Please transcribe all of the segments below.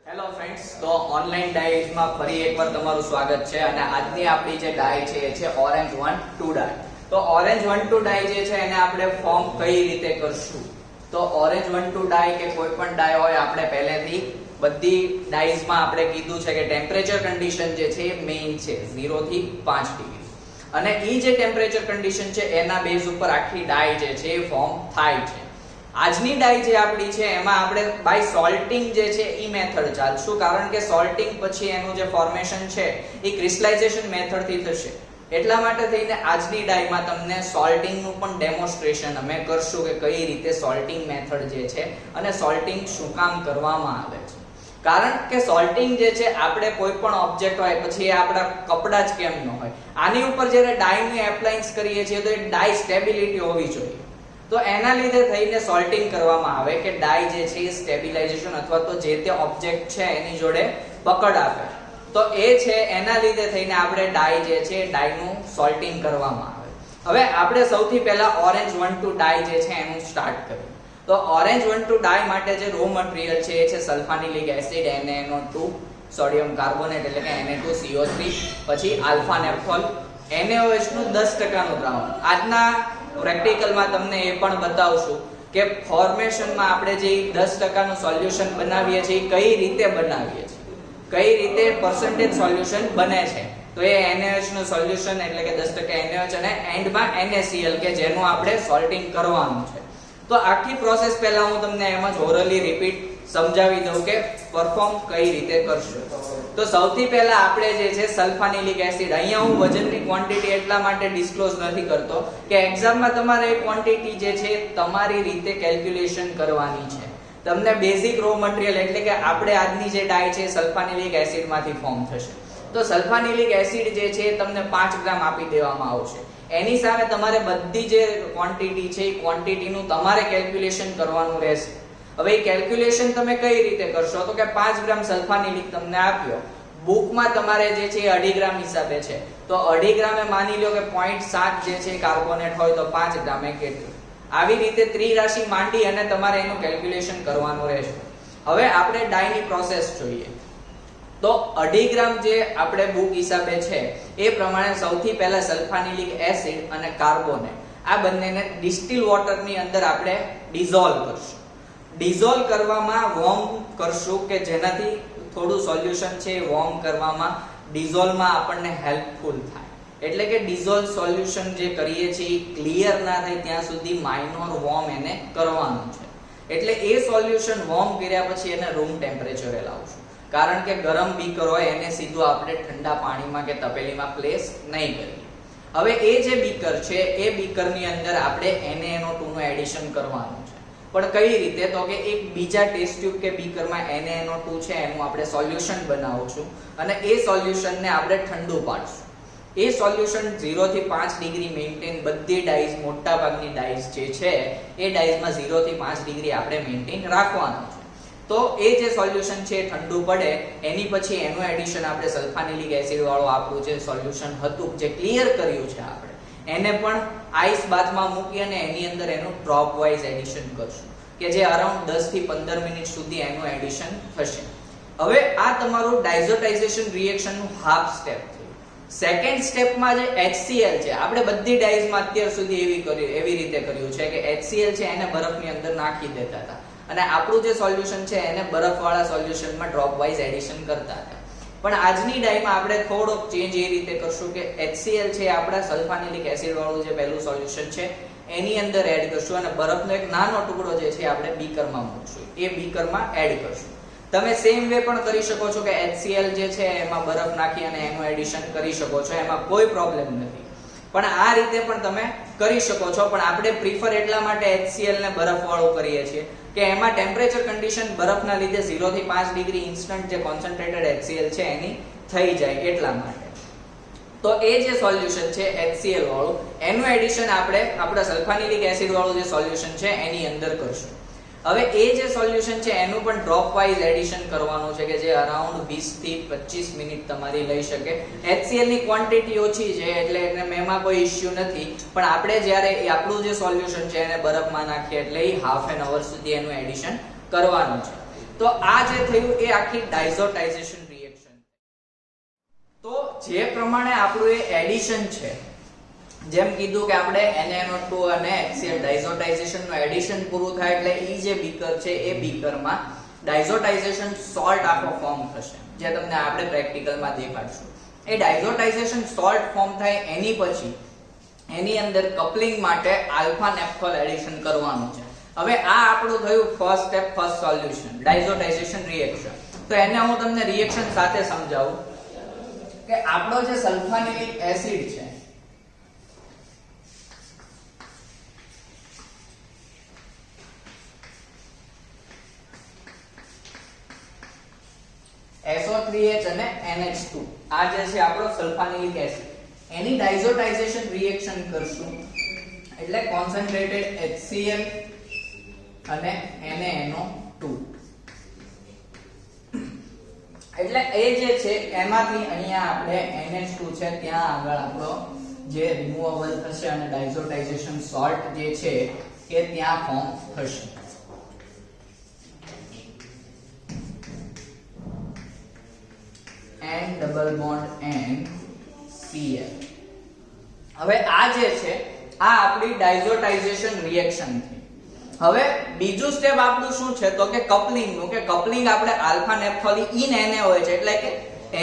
Hello friends, તો online ડાયટમાં ફરી એકવાર તમારું સ્વાગત છે અને આજની આપણી જે ડાય છે એ છે ઓરેન્જ 1-2 ડાય. તો ઓરેન્જ 1-2 ડાય જે છે એને આપણે ફોર્મ કઈ રીતે કરશું? તો ઓરેન્જ 1-2 ડાય કે કોઈ પણ ડાય હોય, આપણે પહેલેથી બધી ડાયઝમાં આપણે કીધું છે કે ટેમ્પરેચર કન્ડિશન જે છે એ મેઇન છે 0 થી 5 ડિગ્રી, અને એ જે ટેમ્પરેચર કન્ડિશન છે એના બેઝ ઉપર આખી ડાય જે છે એ ફોર્મ થાય છે. આજની ડાય જે આપણી છે એમાં આપણે બાય સોલ્ટિંગ જે છે એ મેથડ ચાલશું, કારણ કે સોલ્ટિંગ પછી એનું જે ફોર્મેશન છે એ ક્રિસ્ટલાઇઝેશન મેથડ થી થશે. એટલા માટે થઈને આજની ડાયમાં તમને સોલ્ટિંગ નું પણ ડેમોન્સ્ટ્રેશન અમે કરશું કે કઈ રીતે સોલ્ટિંગ મેથડ જે છે અને સોલ્ટિંગ શું કામ કરવામાં આવે છે. કારણ કે સોલ્ટિંગ જે છે આપણે કોઈ પણ ઓબ્જેક્ટ હોય, પછી એ આપણા કપડા જ કેમ ન હોય, આની ઉપર જ્યારે ડાયને એપ્લાયન્સ કરીએ છીએ તો એ ડાય સ્ટેબિલિટી હોવી જોઈએ. તો એના લીધે થઈને સોલ્ટિંગ કરવામાં આવે કે ડાય જે છે એ સ્ટેબિલાઇઝેશન અથવા તો જે તે ઓબ્જેક્ટ છે એની જોડે પકડ આપે. તો એ છે એના લીધે થઈને આપણે ડાય જે છે ડાયનું સોલ્ટિંગ કરવામાં આવે. હવે આપણે સૌથી પહેલા ઓરેન્જ 1-2 ડાય જે છે એનું સ્ટાર્ટ કરીએ. તો ઓરેન્જ 1-2 ડાય માટે જે રો મટીરીયલ છે એ છે સલ્ફાનિલિક એસિડ NaNO2, સોડિયમ કાર્બોનેટ એટલે કે Na2CO3, પછી આલ્ફા નેપ્થોલ, NaOH નું 10% નું દ્રાવણ. આજના પ્રેક્ટિકલમાં તમને એ પણ બતાવશું કે ફોર્મેશનમાં આપણે જે 10% નું સોલ્યુશન બનાવીએ છીએ કઈ રીતે બનાવીએ છીએ, કઈ રીતે પર્સન્ટેજ સોલ્યુશન બને છે. તો એ NaOH નું સોલ્યુશન એટલે કે 10% NaOH અને એન્ડમાં NaCl કે જેનું આપણે સોલ્ટિંગ કરવાનું છે. તો આખી પ્રોસેસ પહેલા હું તમને એમ જ ઓરલી રિપીટ સમજાવી દઉં કે પરફોર્મ કઈ રીતે કરશું. તો સૌથી પહેલા આપણે જે છે સલ્ફાનિલિક એસિડ, અહીંયા હું વજનની ક્વોન્ટિટી એટલા માટે ડિસ્ક્લોઝ નથી કરતો કે એક્ઝામમાં તમારે એ ક્વોન્ટિટી જે છે તમારી રીતે કેલ્ક્યુલેશન કરવાની છે. તમને બેઝિક રો મટીરીયલ એટલે કે આપણે આજની જે ડાય છે સલ્ફાનિલિક એસિડમાંથી ફોર્મ થશે. તો સલ્ફાનિલિક એસિડ જે છે તમને 5 ગ્રામ આપી દેવામાં આવશે. એની સામે તમારે બધી જે ક્વોન્ટિટી છે એ ક્વોન્ટિટીનું તમારે કેલ્ક્યુલેશન કરવાનું રહેશે. હવે એ કેલ્ક્યુલેશન તમે કઈ રીતે કરશો? તો કે 5 ગ્રામ સલ્ફાનિલિક તમને આપ્યો, બુકમાં તમારે જે છે 2.5 ગ્રામ હિસાબે છે, તો 2.5 ગ્રામે માની લો કે 0.7 જે છે કાર્બોનેટ હોય તો 5 ગ્રામે કેટલું, આવી રીતે ત્રિરાશિ માંડી અને તમારે એનું કેલ્ક્યુલેશન કરવાનું રહેશે. હવે આપણે ડાયની પ્રોસેસ જોઈએ. તો 2.5 ગ્રામ જે આપણે બુક હિસાબે છે એ પ્રમાણે સૌથી પહેલા સલ્ફાનિલિક એસિડ અને કાર્બોનેટ આ બંનેને ડિસ્ટિલ વોટરની અંદર આપણે ડિઝોલ્વ કરશું. ડિઝોલ્વ કરવામાં વોર્મ કરશું કે જેનાથી થોડું સોલ્યુશન છે એ વોર્મ કરવામાં ડિઝોલ્વમાં આપણને હેલ્પફુલ થાય. એટલે કે ડિઝોલ્વ સોલ્યુશન જે કરીએ છીએ એ ક્લિયર ના થાય ત્યાં સુધી માઇનોર વોર્મ એને કરવાનું છે. એટલે એ સોલ્યુશન વોર્મ કર્યા પછી એને રૂમ ટેમ્પરેચરે લાવશું, કારણ કે ગરમ બીકર હોય એને સીધું આપણે ઠંડા પાણીમાં કે તપેલીમાં પ્લેસ નહીં કરીએ. હવે એ જે બીકર છે એ બીકરની અંદર આપણે NaNO2 નું એડિશન કરવાનું છે. પણ કઈ રીતે? તો કે એક બીજા ટેસ્ટ ટ્યુબ કે બીકરમાં NaNO2 છે એનું આપણે સોલ્યુશન બનાવશું અને એ સોલ્યુશનને આપણે ઠંડુ પાડશું. એ સોલ્યુશન 0 થી 5 ડિગ્રી મેન્ટેન બધી ડાઈઝ, મોટા ભાગની ડાઈઝ જે છે એ ડાઈઝમાં 0 થી 5 ડિગ્રી આપણે મેન્ટેન રાખવાનું છે. તો એ જે સોલ્યુશન છે ઠંડુ પડે એની પછી એનું એડિશન આપણે સલ્ફાનિલિક એસિડ વાળું આપણું જે સોલ્યુશન હતું જે ક્લિયર કર્યું છે આપણે એને પણ આઈસ બાથમાં મૂકી અને એની અંદર એનું ડ્રોપ વાઇઝ એડિશન કરશું કે જે અરાઉન્ડ 10 થી 15 મિનિટ સુધી એનું એડિશન થશે. હવે આ તમારું ડાયઝોટાઇઝેશન રિએક્શનનું હાફ સ્ટેપ થયું. સેકન્ડ સ્ટેપમાં જે HCl છે, આપણે બધી ડાઈઝમાં અત્યાર સુધી એવી રીતે કર્યું છે કે HCl છે એને બરફની અંદર નાખી દેતા હતા અને આપણું જે સોલ્યુશન છે એને બરફવાળા સોલ્યુશનમાં ડ્રોપ વાઇઝ એડિશન કરતા હતા. પણ આજની ડાયમાં આપણે થોડોક ચેન્જ એ રીતે કરશું કે HCl છે આપણા સલ્ફાનિલિક એસિડ વાળું જે પહેલું સોલ્યુશન છે એની અંદર એડ કરશું અને બરફનો એક નાનો ટુકડો જે છે આપણે બીકરમાં મૂકશું, એ બીકરમાં એડ કરશું. તમે સેમ વે પણ કરી શકો છો કે HCl જે છે એમાં બરફ નાખી અને એનું એડિશન કરી શકો છો, એમાં કોઈ પ્રોબ્લેમ નથી. પણ આ રીતે પણ તમે કરી શકો છો. પણ આપણે પ્રિફર એટલા માટે HCl ને બરફ વાળું કરીએ છીએ કે એમાં ટેમ્પરેચર કન્ડિશન બરફના લીધે 0 થી 5 ડિગ્રી ઇન્સ્ટન્ટ જે કોન્સન્ટ્રેટેડ HCl છે એની થઈ જાય એટલા માટે. તો એ જે સોલ્યુશન છે HCl વાળું એનું એડિશન આપણે આપણા સલ્ફાનિલિક એસિડ વાળું જે સોલ્યુશન છે એની અંદર કરશું. હવે એ જે સોલ્યુશન છે એનું પણ ડ્રોપ વાઇઝ એડિશન કરવાનું છે કે જે અરાઉન્ડ 20 થી 25 મિનિટ તમારી લઈ શકે. HCl ની ક્વોન્ટિટી ઓછી છે એટલે એમાં કોઈ ઇશ્યુ નથી, પણ આપણે જ્યારે આપણું જે સોલ્યુશન છે એને બરફમાં નાખીએ એટલે એ હાફ એન અવર સુધી એનું એડિશન કરવાનું છે. તો આ જે થયું એ આખી ડાયઝોટાઇઝેશન રિએક્શન. તો જે પ્રમાણે આપણું એ એડિશન છે, જેમ કીધું કે આપણે NaNO2 અને HCl ડાયઝોટાઇઝેશન નું એડિશન પૂરું થાય એટલે ઈ જે બીકર છે એ બીકરમાં ડાયઝોટાઇઝેશન સોલ્ટ આખો ફોર્મ થશે, જે તમને આપણે પ્રેક્ટિકલમાં દેખાડશું. એ ડાયઝોટાઇઝેશન સોલ્ટ ફોર્મ થાય એની પછી એની અંદર કપલિંગ માટે આલ્ફા નેપ્થોલ એડિશન કરવાનું છે. હવે આ આપણું થયું first step, first solution, diazotization reaction. તો એને હું તમને રિએક્શન સાથે સમજાવું કે આપણો જે સલ્ફાનિલિક એસિડ છે SO3H અને NH2, આ જે છે આપણો સલ્ફાનિલિક એસિડ, એની ડાયઝોટાઇઝેશન રિએક્શન કરશું એટલે કોન્સન્ટ્રેટેડ HCl અને NaNO2. એટલે એ જે છે એમાંથી અહીંયા આપણે NH2 છે ત્યાં આગળ આપણો જે રિમૂવેબલ થશે અને ડાયઝોટાઇઝેશન સોલ્ટ જે છે એ ત્યાં ફોર્મ થશે. N double bond N Cl. હવે આ જે છે આ આપણી ડાયઝોટાઇઝેશન રિએક્શન થઈ. હવે બીજું સ્ટેપ આપણું શું છે તો કે કપલિંગ નું, કે કપલિંગ આપણે આલ્ફા નેપ્થોલ ઇન NaOH એટલે કે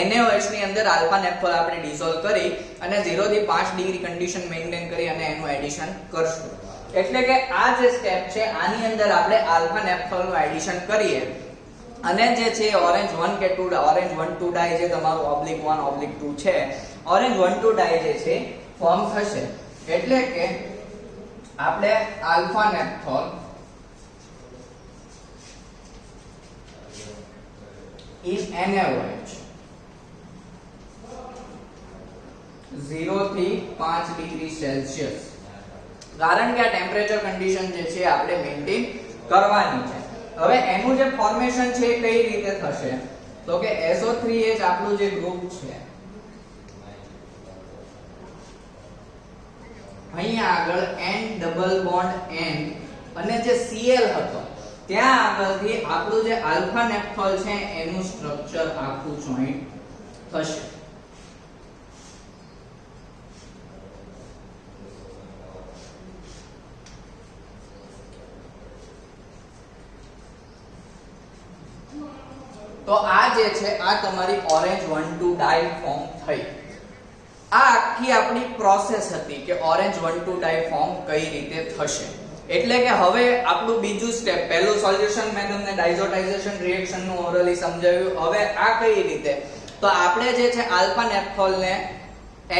NaOH ની અંદર આલ્ફા નેપ્થોલ આપણે ડિસોલ્વ કરી અને 0 થી 5 ડિગ્રી કન્ડિશન મેઇન્ટેન કરી અને એનું એડિશન કરશું. એટલે કે આ જે સ્ટેપ છે આની અંદર આપણે આલ્ફા નેપ્થોલ નું એડિશન કરીએ અને જે છે ઓરેન્જ 1 કે 2 ઓરેન્જ 1 2 ડાય જે તમારું (1) (2) છે, ઓરેન્જ 1 2 ડાય જે છે ફોર્મ થશે. એટલે કે આપણે આલ્ફા નેપ્થોલ ઇન NaOH 0 થી 5 ડિગ્રી સેલ્સિયસ, કારણ કે આ ટેમ્પરેચર કન્ડિશન જે છે આપણે મેઇન્ટેન કરવાની છે. હવે એનું જે ફોર્મેશન છે એ કઈ રીતે થશે તો કે SO3H આપણું જે ગ્રુપ છે અહીંયા આગળ N ડબલ બોન્ડ N અને જે Cl હતો ત્યાં આગળથી આપણું જે આલ્ફા નેપ્થોલ છે એનું સ્ટ્રક્ચર આખું જોઈન્ટ થશે. તો આ જે છે આ તમારી ઓરેન્જ 1 2 ડાય ફોર્મ થઈ. આ આખી આપણી પ્રોસેસ હતી કે ઓરેન્જ 1 2 ડાય ફોર્મ કઈ રીતે થશે. એટલે કે હવે આપણું બીજું સ્ટેપ, પહેલું સોલ્યુશન મેં તમને ડાયઝોટાઇઝેશન રિએક્શન નું ઓરલી સમજાવ્યું. હવે આ કઈ રીતે તો આપણે જે છે આલ્ફા નેપ્થોલ ને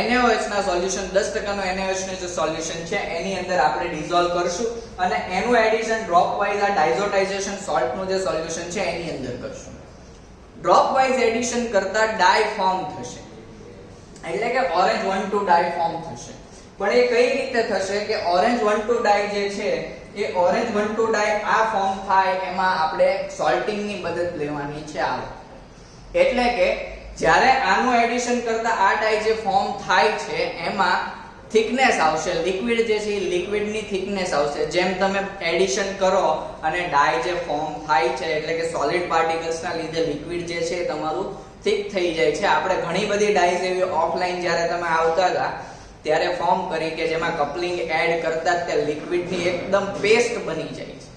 NaOH ના સોલ્યુશન 10% નું NaOH નું જે સોલ્યુશન છે એની અંદર આપણે ડિસોલ્વ કરશું અને એનું એડિશન ડ્રોપ વાઇઝ આ ડાયઝોટાઇઝેશન સોલ્ટ નું જે સોલ્યુશન છે એની અંદર કરશું. ડ્રોપ વાઇઝ એડિશન કરતા ડાય ફોર્મ થશે એટલે કે ઓરેન્જ 1 2 ડાય ફોર્મ થશે. પણ એ કઈ રીતે થશે કે ઓરેન્જ 1 2 ડાય જે છે એ ઓરેન્જ 1 2 ડાય આ ફોર્મ થાય એમાં આપણે સોલ્ટિંગ ની મદદ લેવાની છે. એટલે કે જ્યારે આનું એડિશન કરતા આ ડાય જે ફોર્મ થાય છે એમાં થિકનેસ આવશે, લિક્વિડ જે છે એ લિક્વિડની થિકનેસ આવશે. જેમ તમે એડિશન કરો અને ડાય જે ફોર્મ થાય છે એટલે કે સોલિડ પાર્ટિકલ્સના લીધે લિક્વિડ જે છે તમારું થિક થઈ જાય છે. આપણે ઘણી બધી ડાયઝ એવી ઓફલાઈન જ્યારે તમે આવતા હતા ત્યારે ફોર્મ કરી કે જેમાં કપલિંગ એડ કરતા તે લિક્વિડની એકદમ પેસ્ટ બની જાય છે.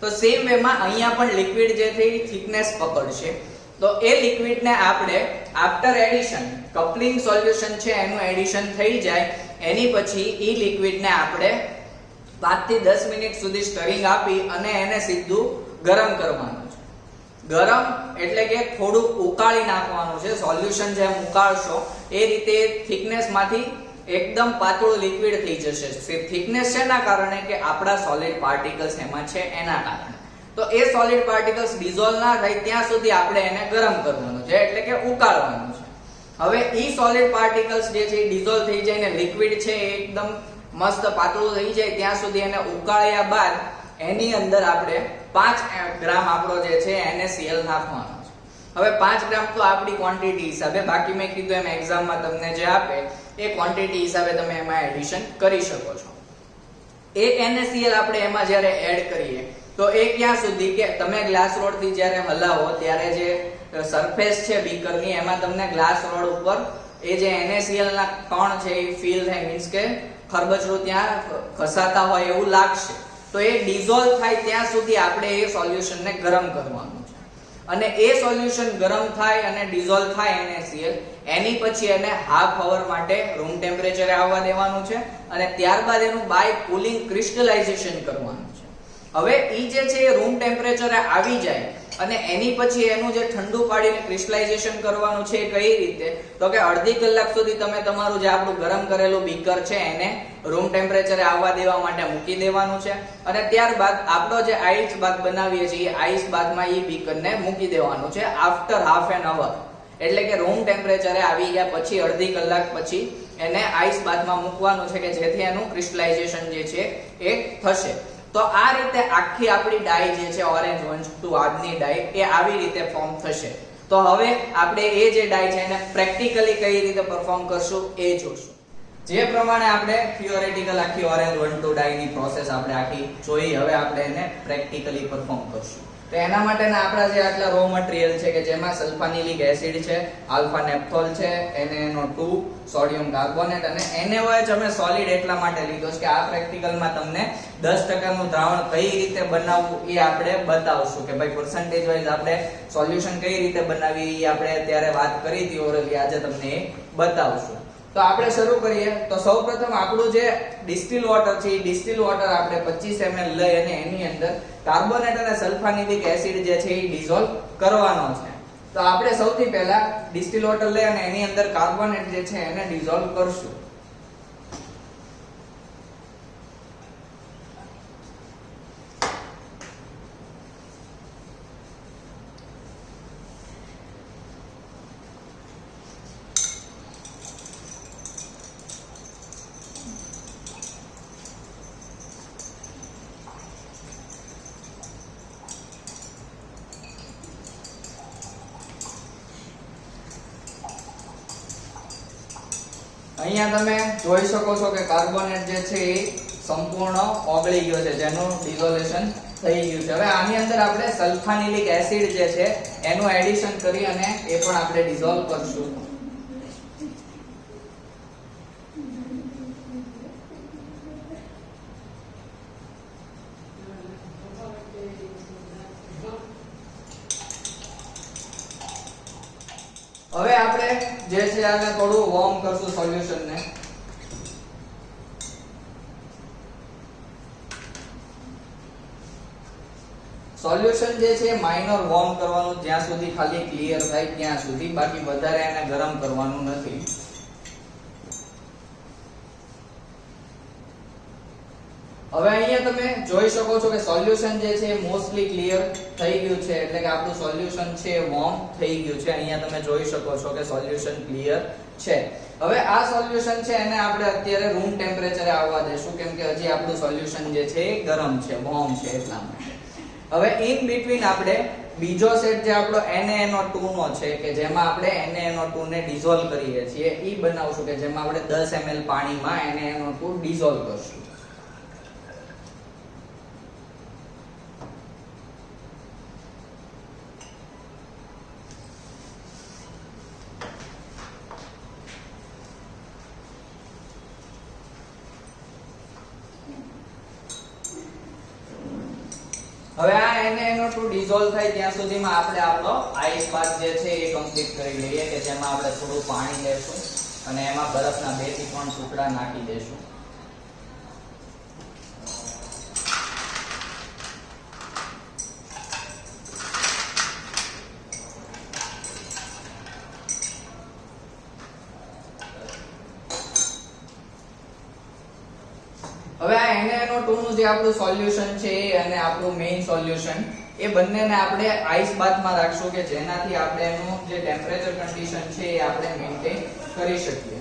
તો સેમ વેમાં અહીંયા પણ લિક્વિડ જે છે એ થિકનેસ પકડશે. તો એ લિક્વિડને આપણે આફ્ટર એડિશન કપલિંગ સોલ્યુશન છે એનું એડિશન થઈ જાય એની પછી એ લિક્વિડને આપણે 5 થી 10 મિનિટ સુધી સ્ટરિંગ આપી અને એને સીધું ગરમ કરવાનું છે. ગરમ એટલે કે થોડું ઉકાળી નાખવાનું છે. સોલ્યુશન જેમ ઉકાળશો એ રીતે થિકનેસમાંથી એકદમ પાતળું લિક્વિડ થઈ જશે. થિકનેસ શેના કારણે કે આપણા સોલિડ પાર્ટિકલ્સ એમાં છે એના કારણે. તો એ સોલિડ પાર્ટિકલ્સ ડિસોલ્વ ના થાય ત્યાં સુધી આપણે એને ગરમ કરવાનું છે એટલે કે ઉકાળવાનું છે. હવે ઈ સોલિડ પાર્ટિકલ્સ જે છે એ ડિસોલ્વ થઈ જાય ને લિક્વિડ છે એકદમ મસ્ત પાતળું થઈ જાય ત્યાં સુધી એને ઉકાળ્યા બાદ એની અંદર આપણે 5 ગ્રામ આપણો જે છે NaCl નાખવાનો છે. હવે 5 ગ્રામ તો આપણી ક્વોન્ટિટી હિસાબે, બાકી મેં કીધું એમ એક્ઝામમાં તમને જે આપે એ ક્વોન્ટિટી હિસાબે તમે એમાં એડિશન કરી શકો છો. એ NaCl આપણે એમાં જ્યારે એડ કરીએ તો એ ક્યાં સુધી કે તમે ગ્લાસ રોડ થી જ્યારે હલાવો ત્યારે જે સરફેસ છે બીકરની એમાં તમને ગ્લાસ રોડ ઉપર એ જે NaCl ના કણ છે એ ફીલ થાય, મીન્સ કે ખરબચડું ત્યાં ઘસાતા હોય એવું લાગશે. તો એ ડિઝોલ્વ થાય ત્યાં સુધી આપણે એ સોલ્યુશનને ગરમ કરવાનું છે અને એ સોલ્યુશન ગરમ થાય અને ડિઝોલ્વ થાય NaCl એની પછી એને હાફ અવર માટે રૂમ ટેમ્પરેચરે આવવા દેવાનું છે અને ત્યારબાદ એનું બાય કુલિંગ ક્રિસ્ટલાઇઝેશન કરવાનું છે. હવે ઈ જે છે એ રૂમ ટેમ્પરેચરે આવી જાય અને એની પછી એનું જે ઠંડુ પાડીને ક્રિસ્ટલાઇઝેશન કરવાનું છે કઈ રીતે, તો કે અડધી કલાક સુધી તમે તમારું જે આપણું ગરમ કરેલું બીકર છે એને રૂમ ટેમ્પરેચરે આવવા દેવા માટે મૂકી દેવાનું છે અને ત્યારબાદ આપણો જે આઈસ બાથ બનાવીએ છીએ એ આઈસ બાથમાં એ બીકરને મૂકી દેવાનું છે આફ્ટર હાફ એન અવર. એટલે કે રૂમ ટેમ્પરેચરે આવી ગયા પછી અડધી કલાક પછી એને આઈસ બાથમાં મૂકવાનું છે કે જેથી એનું ક્રિસ્ટલાઇઝેશન જે છે એ થશે. તો આ રીતે આખી આપણી ડાઈ જે છે ઓરેન્જ 1-2 આજની ડાઈ એ આવી રીતે ફોર્મ થશે. તો હવે આપણે એ જે ડાઈ છે એને પ્રેક્ટિકલી કઈ રીતે પરફોર્મ કરશું એ જોશું. જે પ્રમાણે આપણે થિયોરેટિકલ આખી ઓરેન્જ 1-2 ડાઈ ની પ્રોસેસ આપણે આખી જોઈ, હવે આપણે એને પ્રેક્ટિકલી પરફોર્મ કરશું. તો એના માટેના આપણા જે આટલા રો મટીરીયલ છે કે જેમાં સલ્ફાનિલિક એસિડ છે, આલ્ફા નેપ્થોલ છે, NaNO2, સોડિયમ કાર્બોનેટ અને NaOH અમે સોલિડ એટલા માટે લીધો છે કે આ પ્રેક્ટિકલમાં તમને 10% નું દ્રાવણ કઈ રીતે બનાવવું એ આપણે બતાવશું કે ભાઈ પર્સન્ટેજ વાઇઝ આપણે સોલ્યુશન કઈ રીતે બનાવી એ આપણે અત્યારે વાત કરી હતી ઓરલી, આજે તમને એ બતાવશું. તો આપણે શરૂ કરીએ. તો સૌપ્રથમ આપણું જે ડિસ્ટિલ વોટર છે એ ડિસ્ટિલ વોટર આપણે 25 ml લઈ અને એની અંદર કાર્બોનેટ અને સલ્ફાનિલિક એસિડ જે છે એ ડિઝોલ્વ કરવાનો છે. તો આપણે સૌથી પહેલા ડિસ્ટિલ વોટર લઈ અને એની અંદર કાર્બોનેટ જે છે એને ડિઝોલ્વ કરશું. અહીંયા તમે જોઈ શકો છો કે કાર્બોનેટ જે છે એ સંપૂર્ણ ઓગળી ગયો છે, જેનું ડિસોલ્યુશન થઈ ગયું છે. હવે આની અંદર આપણે સલ્ફાનિલિક એસિડ જે છે એનું એડિશન કરી અને એ પણ આપણે ડિસોલ્વ કરશું. હવે આપણે જે છે આને થોડું વોર્મ કરશું સોલ્યુશન ને. સોલ્યુશન જે છે માઇનર વોર્મ કરવાનું, જ્યાં સુધી ખાલી ક્લિયર થાય ત્યાં સુધી, બાકી વધારે એને ગરમ કરવાનું નથી. હવે અહીંયા તમે જોઈ શકો છો કે સોલ્યુશન જે છે મોસ્ટલી ક્લિયર થઈ ગયું છે, એટલે કે આપણું સોલ્યુશન છે વોર્મ થઈ ગયું છે. અહીંયા તમે જોઈ શકો છો કે સોલ્યુશન ક્લિયર છે. હવે આ સોલ્યુશન છે એને આપણે અત્યારે રૂમ ટેમ્પરેચરે આવવા દેશું, કેમ કે હજી આપણું સોલ્યુશન જે છે એ ગરમ છે, વોર્મ છે એટલા માટે. હવે ઇન બિટવીન આપણે બીજો સેટ જે આપણો NaNO2 નો છે કે જેમાં આપણે NaNO2 ને ડિસોલ્વ કરીએ છીએ ઈ બનાવશું, કે જેમાં આપણે 10 ml પાણીમાં NaNO2 ડિસોલ્વ કરશું. હવે આ NaNO2 ડિસોલ્વ થાય ત્યાં સુધીમાં આપણે આપણો આઈસ બાથ જે છે એ કમ્પ્લીટ કરી લઈએ, કે જેમાં આપણે થોડું પાણી લેશું અને એમાં બરફના 2 થી 3 ટુકડા નાખી દેશું. હવે આ NaNO2 નું જે આપણું સોલ્યુશન છે અને આપણું મેઇન સોલ્યુશન એ બંનેને આપણે આઈસ બાથમાં રાખશું, કે જેનાથી આપણે એનું જે ટેમ્પરેચર કન્ડિશન છે એ આપણે મેન્ટેન કરી શકીએ.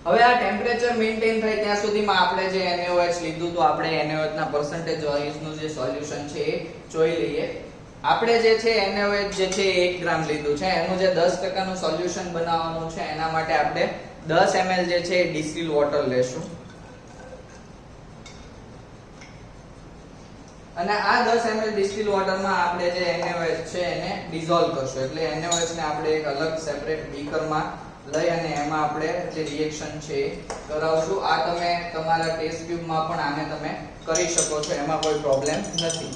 હવે આ ટેમ્પરેચર મેન્ટેન થાય ત્યાં સુધીમાં આપણે જે NaOH લીધું તો આપણે NaOH ના પર્સન્ટેજ વાઇઝ નું જે સોલ્યુશન છે એ જોઈ લઈએ. આપણે જે છે NaOH જે છે 1 ગ્રામ લીધું છે, એનું જે 10% નું સોલ્યુશન બનાવવાનું છે એના માટે આપણે 10 ml જે છે ડિસ્ટિલ વોટર લેશું અને આ 10 ml ડિસ્ટિલ વોટરમાં આપણે જે NaOH છે એને ડિઝોલ્વ કરશું. એટલે NaOH ને આપણે એક અલગ સેપરેટ બીકરમાં લઈ અને એમાં આપણે જે રિએક્શન છે કરાવશું. આ તમે તમારા ટેસ્ટ ટ્યુબમાં પણ આને તમે કરી શકો છો, એમાં કોઈ પ્રોબ્લેમ નથી.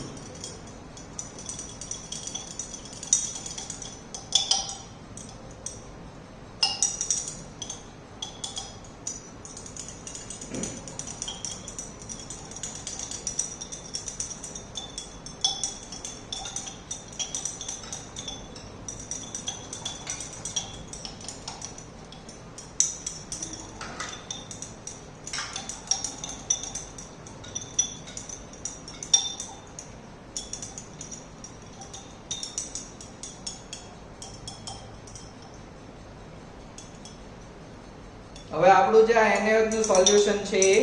હવે આપણું જે આ NaOH નું સોલ્યુશન છે એ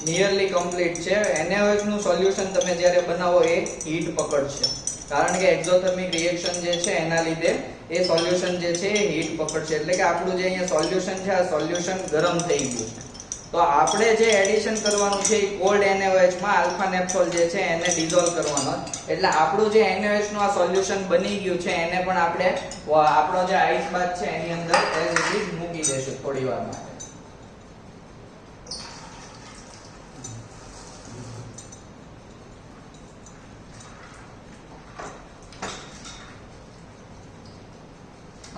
નિયરલી કમ્પ્લીટ છે. NaOH નું સોલ્યુશન તમે જ્યારે બનાવો એ હીટ પકડશે, કારણ કે એક્ઝોથર્મિક રિએક્શન જે છે એના લીધે એ સોલ્યુશન જે છે એ હીટ પકડશે. એટલે કે આપણું જે અહીંયા સોલ્યુશન છે આ સોલ્યુશન ગરમ થઈ ગયું છે. તો આપણે જે એડિશન કરવાનું છે એ કોલ્ડ NaOH માં આલ્ફા નેપ્થોલ જે છે એને ડિઝોલ્વ કરવાનો. એટલે આપણું જે NaOH નું આ સોલ્યુશન બની ગયું છે એને પણ આપણે આપણો જે આઈસ બાથ છે એની અંદર એઝ ઇટ ઇઝ મૂકી દઈશું થોડી વાર માટે.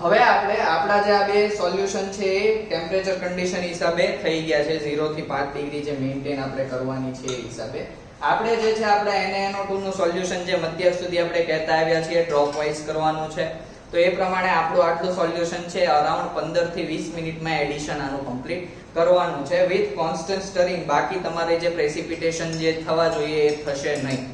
હવે આપણે આપણા જે આ બે સોલ્યુશન છે એ ટેમ્પરેચર કન્ડિશન હિસાબે થઈ ગયા છે 0 થી 5 ડિગ્રી જે મેઇન્ટેન આપણે કરવાની છે એ હિસાબે આપણે જે છે આપણા NaNO2 નું સોલ્યુશન જે અત્યાર સુધી આપણે કહેતા આવ્યા છીએ ડ્રોપ વાઇઝ કરવાનું છે. તો એ પ્રમાણે આપણું આટલું સોલ્યુશન છે અરાઉન્ડ 15 થી 20 મિનિટમાં એડિશન આનું કમ્પ્લીટ કરવાનું છે વિથ કોન્સ્ટન્ટ સ્ટરિંગ. બાકી તમારે જે પ્રેસિપિટેશન જે થવા જોઈએ એ થશે નહીં.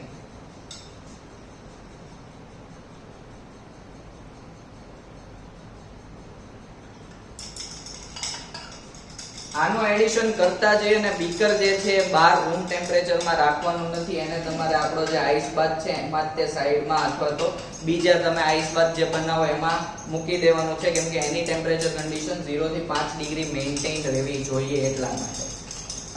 આનું એડિશન કરતા જઈએ અને બીકર જે છે બહાર રૂમ ટેમ્પરેચરમાં રાખવાનું નથી. એને તમારે આપણો જે આઈસ બાથ છે એમાં જ તે સાઈડમાં અથવા તો બીજા તમે આઈસ બાથ જે બનાવો એમાં મૂકી દેવાનું છે, કેમ કે એની ટેમ્પરેચર કન્ડિશન 0 થી 5 ડિગ્રી મેઇન્ટેન રહેવી જોઈએ એટલા માટે.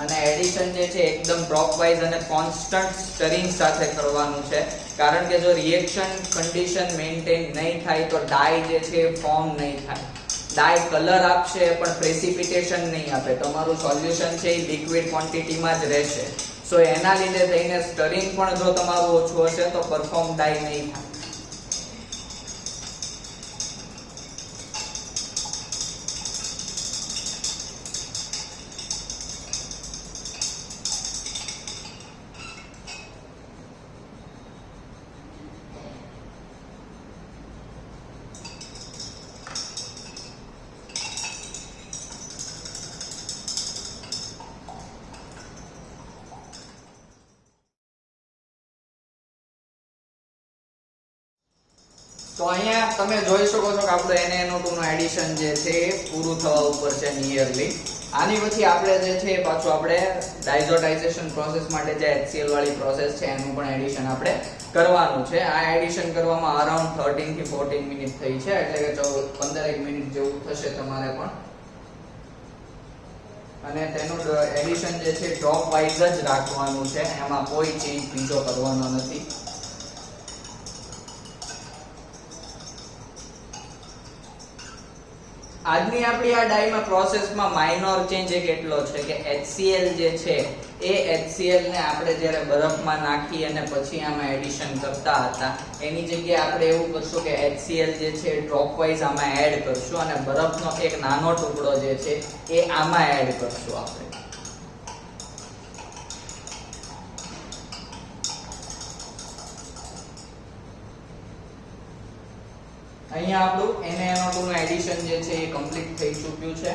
અને એડિશન જે છે એકદમ ડ્રોપ વાઇઝ અને કોન્સ્ટન્ટ સ્ટરિંગ સાથે કરવાનું છે, કારણ કે જો રિએક્શન કન્ડિશન મેઇન્ટેન નહીં થાય તો ડાય જે છે ફોર્મ નહીં થાય. ડાય કલર આપશે પણ પ્રેસિપિટેશન નહીં આપે. તમારું સોલ્યુશન છે એ લિક્વિડ ક્વોન્ટિટીમાં જ રહેશે. સો એના લીધે થઈને સ્ટરિંગ પણ જો તમારું ઓછું હશે તો પરફોર્મ ડાય નહીં થાય. તો અહીંયા તમે જોઈ શકો છો કે આપણું NaNO2 નું એડિશન જે છે એ પૂરું થવા ઉપર છે નિયરલી. આની પછી આપણે જે છે પાછું આપણે ડાયઝોટાઇઝેશન પ્રોસેસ માટે જે HCl વાળી પ્રોસેસ છે એનું પણ એડિશન આપણે કરવાનું છે. આ એડિશન કરવામાં અરાઉન્ડ 13 થી 14 મિનિટ થઈ છે, એટલે કે 15 મિનિટ જેવું થશે તમારે પણ. અને તેનું એડિશન જે છે ડ્રોપ વાઇઝ જ રાખવાનું છે, એમાં કોઈ ચેન્જ બીજો કરવાનો નથી. આજની આપણી આ ડાઈમાં પ્રોસેસમાં માઇનોર ચેન્જ એક એટલો છે કે HCl જે છે એ HCl ને આપણે જ્યારે બરફમાં નાખી અને પછી આમાં એડિશન કરતા હતા એની જગ્યાએ આપણે એવું કરશું કે HCl જે છે ડ્રોપ વાઇઝ આમાં એડ કરશું અને બરફનો એક નાનો ટુકડો જે છે એ આમાં એડ કરશું આપણે. અહીંયા આપણું NaNO2 નું એડિશન જે છે એ કમ્પ્લીટ થઈ ચૂક્યું છે.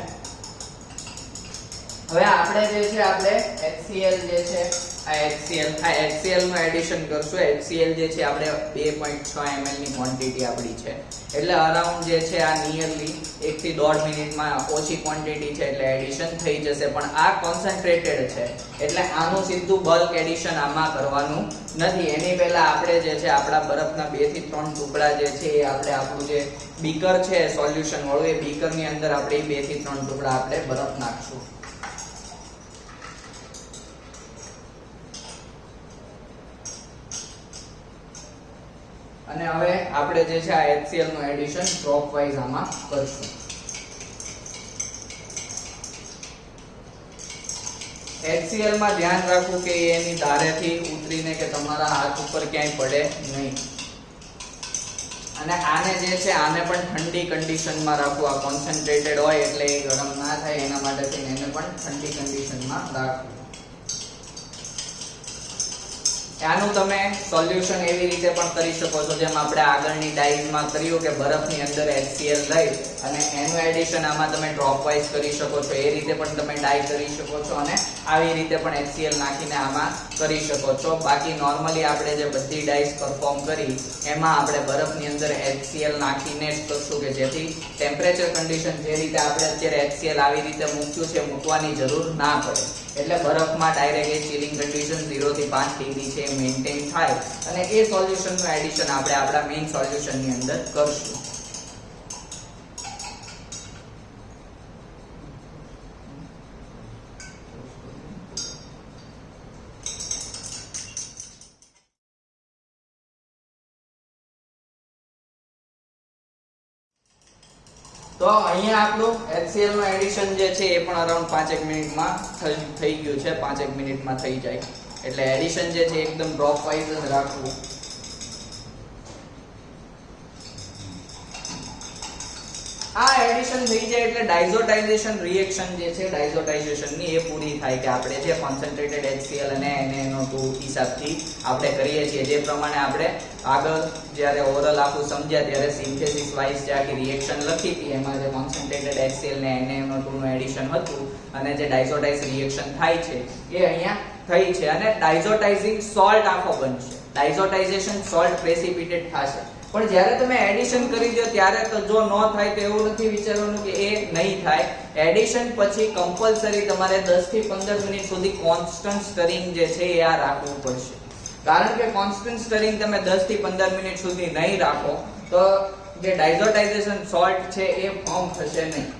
હવે આપણે જે છે આપણે HCl જે છે આ HCl નું એડિશન કરશું. HCl જે છે આપણે 2.6 ml ની ક્વોન્ટિટી આપણી છે એટલે અરાઉન્ડ જે છે આ નિયરલી 1 થી 1.5 મિનિટમાં ઓછી ક્વોન્ટિટી છે એટલે એડિશન થઈ જશે. પણ આ કોન્સન્ટ્રેટેડ છે એટલે આનું સીધું બલ્ક એડિશન આમાં કરવાનું નથી. એની પહેલા આપણે જે છે આપણા બરફના 2 થી 3 ટુકડા જે છે એ આપણે આપણું જે બીકર છે સોલ્યુશન વાળું એ બીકર ની અંદર આપણે 2 થી 3 ટુકડા આપણે બરફ નાખશું. અને હવે આપણે જે છે આ HCl નું એડિશન ડ્રોપ વાઇઝ આમાં કરશું. HCl માં ધ્યાન રાખવું કે એની ધારેથી ઉતરીને કે તમારા હાથ ઉપર ક્યાંય પડે નહીં. અને આને જે છે આને પણ ઠંડી કન્ડિશનમાં રાખવું. આ કોન્સન્ટ્રેટેડ હોય એટલે એ ગરમ ના થાય એના માટે થઈને એને પણ ઠંડી કન્ડિશનમાં રાખવું. આનું તમે સોલ્યુશન એવી રીતે પણ કરી શકો છો જેમ આપણે આગળની ડાઈઝમાં કર્યું કે બરફની અંદર HCl લઈ અને એનું એડિશન આમાં તમે ડ્રોપ વાઇઝ કરી શકો છો. એ રીતે પણ તમે ડાઈ કરી શકો છો અને આવી રીતે પણ HCl નાખીને આમાં કરી શકો છો. બાકી નોર્મલી આપણે જે બધી ડાઈઝ પરફોર્મ કરી એમાં આપણે બરફની અંદર HCl નાખીને જ કરશું કે જેથી ટેમ્પરેચર કન્ડિશન જે રીતે આપણે અત્યારે HCl આવી રીતે મૂક્યું છે મૂકવાની જરૂર ના પડે. એટલે બરફમાં ડાયરેક્ટ એ ચિલિંગ કન્ડિશન 0 થી 5 ડિગ્રી છે મેન્ટેન થાય અને એ સોલ્યુશનનું એડિશન આપણે આપણા મેઇન સોલ્યુશનની અંદર કરશું. તો અહીંયા આપણું HCl નું એડિશન જે છે એ પણ અરાઉન્ડ 5 મિનિટમાં થઈ ગયું છે. 5 મિનિટમાં થઈ જાય એટલે એડિશન જે છે એકદમ ડ્રોપ વાઇઝ જ રાખવું. આ એડિશન થઈ જાય એટલે ડાયઝોટાઇઝેશન રિએક્શન જે છે ડાયઝોટાઇઝેશન ની એ પૂરી થાય કે આપણે જે કોન્સન્ટ્રેટેડ HCl અને NaNO2 હિસાબથી આપણે કરીએ છીએ જે પ્રમાણે આપણે આગળ જ્યારે ઓરલ આખું સમજ્યા ત્યારે સિન્થેસિસ વાઇઝ જે આખી રિએક્શન લખી હતી એમાં જે કોન્સન્ટ્રેટેડ HCl ને NaNO2 નું એડિશન હતું અને જે ડાયઝોટાઇઝ રિએક્શન થાય છે એ અહીંયા થઈ છે અને ડાયઝોટાઇઝિંગ સોલ્ટ આખો બનશે. ડાયઝોટાઇઝેશન સોલ્ટ પ્રેસિપિટેટ થશે. પણ જ્યારે તમે એડિશન કરી દો ત્યારે તો જો ન થાય તો એવું નથી વિચારવાનું કે એ નહીં થાય. એડિશન પછી કમ્પલસરી તમારે 10 થી 15 મિનિટ સુધી કોન્સ્ટન્ટ સ્ટરિંગ જે છે એ આ રાખવું પડશે. કારણ કે કોન્સ્ટન્ટ સ્ટરિંગ તમે 10 થી 15 મિનિટ સુધી નહીં રાખો તો જે ડાયઝોટાઇઝેશન સોલ્ટ છે એ ફોર્મ થશે નહીં.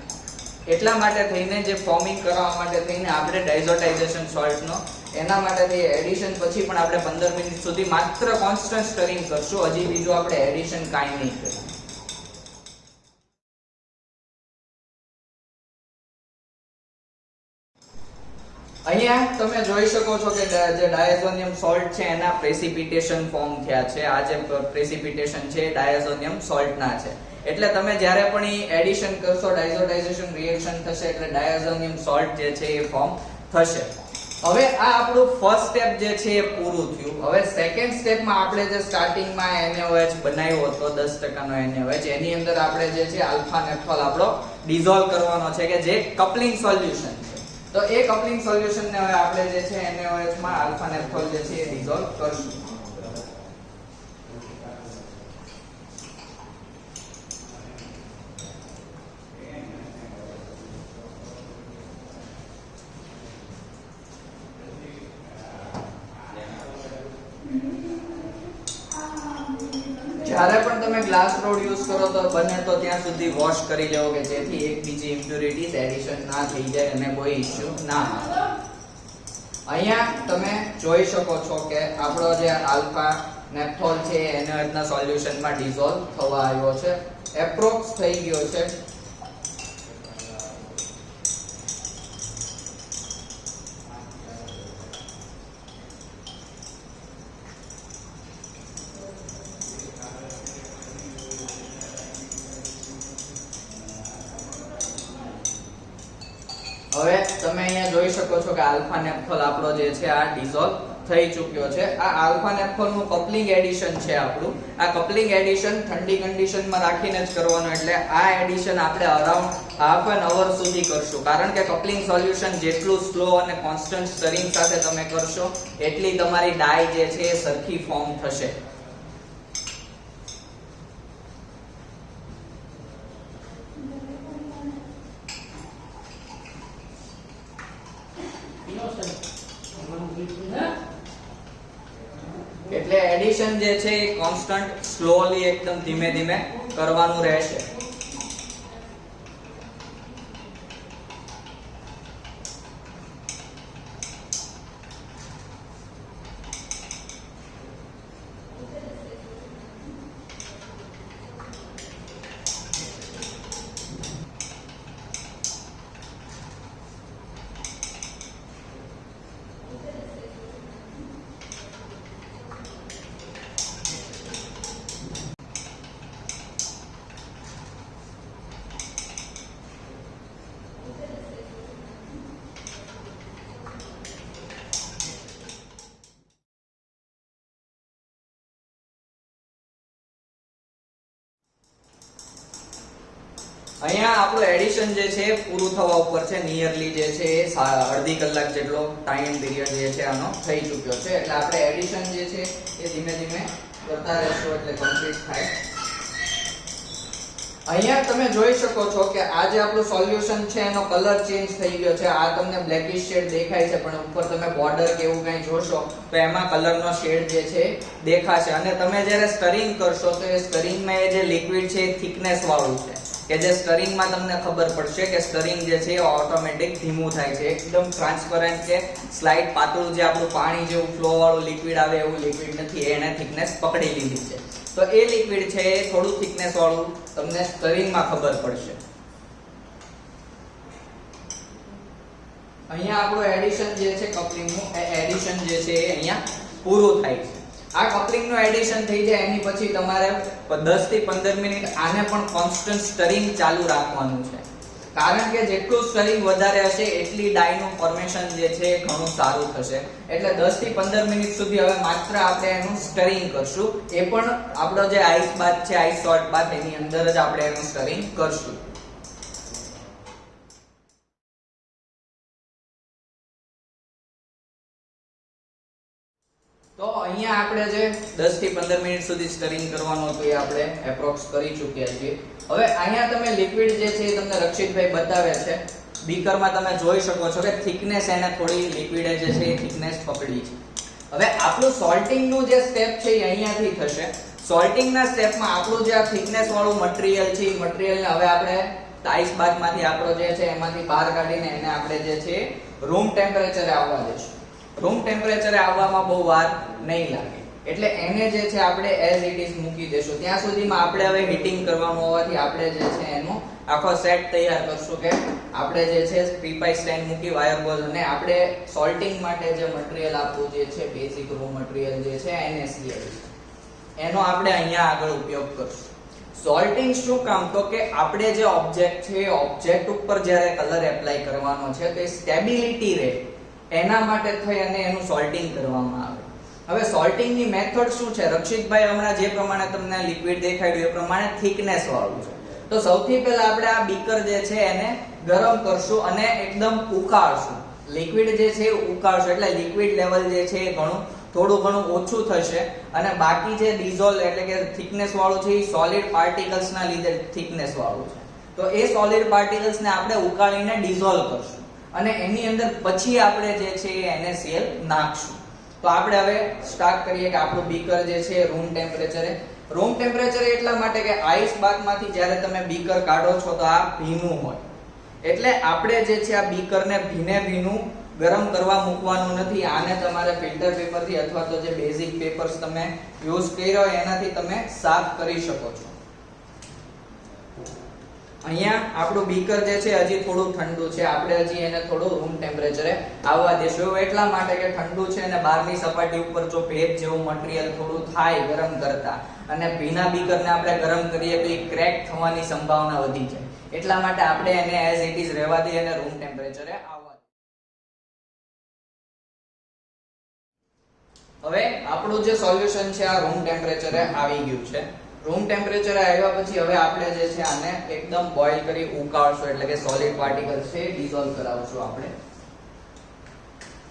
એટલા માટે થઈને જે ફોર્મિંગ કરવા માટે થઈને આપણે ડાયઝોટાઇઝેશન સોલ્ટનો એના માટે એડિશન પછી પણ આપણે 15 મિનિટ સુધી માત્ર કોન્સ્ટન્ટ સ્ટરિંગ કરશું. હજી બીજું આપણે એડિશન કાંઈ નહીં કરીએ. અહીંયા તમે જોઈ શકો છો કે જે ડાયઝોનિયમ સોલ્ટ છે એના પ્રેસિપિટેશન ફોર્મ થયા છે. આ જે પ્રેસિપિટેશન છે ડાયઝોનિયમ સોલ્ટના છે. એટલે તમે જ્યારે પણ એ એડિશન કરશો ડાયઝોટાઇઝેશન રિએક્શન થશે એટલે ડાયઝોનિયમ સોલ્ટ જે છે એ ફોર્મ થશે. હવે આ આપણું ફર્સ્ટ સ્ટેપ જે છે એ પૂરું થયું. હવે સેકન્ડ સ્ટેપમાં આપણે જે સ્ટાર્ટિંગમાં NaOH બનાવ્યો હતો 10% નો NaOH એની અંદર આપણે જે છે આલ્ફા નેપ્થોલ આપણો ડિઝોલ્વ કરવાનો છે કે જે કપલિંગ સોલ્યુશન છે. તો એ કપલિંગ સોલ્યુશન ને હવે આપણે જે છે NaOH માં આલ્ફા નેપ્થોલ જે છે એ ડિઝોલ્વ કરશું. જ્યારે પણ તમે ગ્લાસ રોડ યુઝ કરો તો બને તો ત્યાં સુધી વોશ કરી લેવો કે જેથી એક બીજી ઇમ્પ્યોરિટીઝ એડિશન ના થઈ જાય અને કોઈ ઇશ્યુ ના આવે. અહીંયા તમે જોઈ શકો છો કે આપણો જે આલ્ફા નેપ્થોલ છે એને ના સોલ્યુશનમાં ડિઝોલ્વ થવા આવ્યો છે. એપ્રોક્સ થઈ ગયો છે. હવે તમે અહીંયા જોઈ શકો છો કે આલ્ફા નેપ્થોલ આપણો જે છે આ ડિઝોલ્વ થઈ ચૂક્યો છે. આ આલ્ફા નેપ્થોન નું કપલિંગ એડિશન છે આપણું. આ કપલિંગ એડિશન ઠંડી કન્ડિશનમાં રાખીને જ કરવાનું, એટલે આ એડિશન આપણે અરાઉન્ડ હાફ એન અવર સુધી કરશું. કારણ કે કપલિંગ સોલ્યુશન જેટલું સ્લો અને કોન્સ્ટન્ટ સ્ટરિંગ સાથે તમે કરશો એટલી તમારી ડાય જે છે એ સરખી ફોર્મ થશે. એટલે એડિશન જે છે એ કોન્સ્ટન્ટ સ્લોલી એકદમ ધીમે ધીમે કરવાનું રહેશે. અહીંયા આપણું એડિશન જે છે પૂરું થવા ઉપર છે. નિયરલી જે છે એ અડધી કલાક જેટલો ટાઈમ પીરિયડ જે છે આનો થઈ ચૂક્યો છે. એટલે આપણે એડિશન જે છે એ ધીમે ધીમે કરતા રહેશું એટલે કમ્પ્લીટ થાય. અહીંયા તમે જોઈ શકો છો કે આ જે આપણું સોલ્યુશન છે એનો કલર ચેન્જ થઈ ગયો છે. આ તમને બ્લેકિશ શેડ દેખાય છે, પણ ઉપર તમે બોર્ડર કે એવું કંઈ જોશો તો એમાં કલરનો શેડ જે છે દેખાશે. અને તમે જ્યારે સ્ટરિંગ કરશો તો એ સ્ટરિંગમાં એ જે લિક્વિડ છે એ થિકનેસ વાળું છે, કે જે સ્ટરિંગમાં તમને ખબર પડશે કે સ્ટરિંગ જે છે એ ઓટોમેટિક ધીમું થાય છે. એકદમ ટ્રાન્સપરન્ટ કે સ્લાઇડ પાતળું જે આપણું પાણી જેવું ફ્લો વાળું લિક્વિડ આવે એવું લિક્વિડ નથી, એને થિકનેસ પકડી લીધી છે. તો એ લિક્વિડ છે એ થોડું થિકનેસ વાળું તમને સ્ટરિંગમાં ખબર પડશે. અહીંયા આપણું એડિશન જે છે કપલિંગનું, એ એડિશન જે છે એ અહીંયા પૂરું થાય છે. આ કપલિંગ નું એડિશન થઈ જાય એની પછી તમારે 10 થી 15 મિનિટ આને પણ કોન્સ્ટન્ટ સ્ટરિંગ ચાલુ રાખવાનું છે. કારણ કે જેટલું સ્ટરિંગ વધારે હશે એટલી ડાયનું ફોર્મેશન જે છે ઘણું સારું થશે. એટલે 10 થી 15 મિનિટ સુધી હવે માત્ર આપણે એનું સ્ટરિંગ કરશું. એ પણ આપણો જે આઈસ બાથ છે, આઈસ સોલ્ટ બાથ, એની અંદર જ આપણે એનું સ્ટરિંગ કરશું. તો અહીંયા આપણે જે 10 થી 15 મિનિટ સુધી સ્ટરિંગ કરવાનું હતું એ આપણે એપ્રોક્સ કરી ચૂક્યા છીએ. હવે અહીંયા તમે લિક્વિડ જે છે એ તમને રક્ષિતભાઈ બતાવે છે. બીકરમાં તમે જોઈ શકો છો કે થિકનેસ એને થોડી લિક્વિડે જે છે એ થિકનેસ પકડી છે. હવે આપણું સોલ્ટિંગ નું જે સ્ટેપ છે એ અહીંયાથી થશે. સોલ્ટિંગ ના સ્ટેપમાં આપણું જે આ થિકનેસ વાળું મટીરીયલ છે એ મટીરીયલને હવે આપણે આઈસ બાથમાંથી આપણો જે છે એમાંથી બહાર કાઢીને એને આપણે જે છે રૂમ ટેમ્પરેચરે આવવા દેશું. રૂમ ટેમ્પરેચરે આવવામાં બહુ વાર નહીં લાગે, એટલે એને જે છે આપણે એઝ ઇટ ઇઝ મૂકી દેશું. ત્યાં સુધીમાં આપણે હવે હીટિંગ કરવાનું હોવાથી આપણે જે છે એનો આખો સેટ તૈયાર કરશું. કે આપણે જે છે પ્રીપાઈ સ્ટેન્ડ મૂકી વાયર બોલ, અને આપણે સોલ્ટિંગ માટે જે મટીરીયલ આપવું જે છે બેઝિક રો મટીરીયલ જે છે NaCl, એનો આપણે અહીંયા આગળ ઉપયોગ કરશું. સોલ્ટિંગ શું કામ? તો કે આપણે જે ઓબ્જેક્ટ છે એ ઓબ્જેક્ટ ઉપર જ્યારે કલર એપ્લાય કરવાનો છે તો એ સ્ટેબિલિટી રહે એના માટે થઈ અને એનું સોલ્ટિંગ કરવામાં આવે. હવે સોલ્ટિંગ ની મેથડ શું છે? રક્ષિતભાઈ હમણાં જે પ્રમાણે તમને લિક્વિડ દેખાડ્યું એ પ્રમાણે થિકનેસ વાળું છે. તો સૌથી પહેલા આપણે આ બીકર જે છે એને ગરમ કરશું અને એકદમ ઉકાળશું. લિક્વિડ જે છે એ ઉકાળશું એટલે લિક્વિડ લેવલ જે છે એ થોડું ઘણું ઓછું થશે, અને બાકી જે ડિઝોલ્વ એટલે કે થિકનેસ વાળું છે એ સોલિડ પાર્ટિકલ્સ ના લીધે થિકનેસ વાળું છે. તો એ સોલિડ પાર્ટિકલ્સ ને આપણે ઉકાળીને ડિઝોલ્વ કરશું અને એની અંદર પછી આપણે જે છે એ NaCl નાખશું. તો આપણે હવે સ્ટાર્ટ કરીએ કે આપણું બીકર જે છે રૂમ ટેમ્પરેચરે એટલા માટે કે આઈસ બાથમાંથી જ્યારે તમે બીકર કાઢો છો તો આ ભીનું હોય, એટલે આપણે જે છે આ બીકરને ભીનું ગરમ કરવા મૂકવાનું નથી. આને તમારે ફિલ્ટર પેપરથી અથવા તો જે બેઝિક પેપર્સ તમે યુઝ કર્યો હોય એનાથી તમે સાફ કરી શકો છો. અહીંયા આપણું બીકર જે છે હજી થોડું ઠંડુ છે, આપણે હજી એને થોડું રૂમ ટેમ્પરેચરે આવવા દેશું. એટલા માટે કે ઠંડુ છે અને બહારની સપાટી ઉપર જો ભેજ જેવું મટીરીયલ થોડું થાય ગરમ કરતા, અને ભીના બીકરને આપણે ગરમ કરીએ તો એ ક્રેક થવાની સંભાવના વધી જાય. એટલા માટે આપણે એને એઝ ઇટ ઇઝ રહેવા દઈએ અને રૂમ ટેમ્પરેચરે આવવા. હવે આપણું જે સોલ્યુશન છે આ રૂમ ટેમ્પરેચરે આવી ગયું છે. રૂમ ટેમ્પરેચરે આવ્યા પછી હવે આપણે જે છે આને એકદમ બોઇલ કરી ઉકાળશું, એટલે કે સોલિડ પાર્ટિકલ છે ડિસોલ્વ કરાવશું આપણે.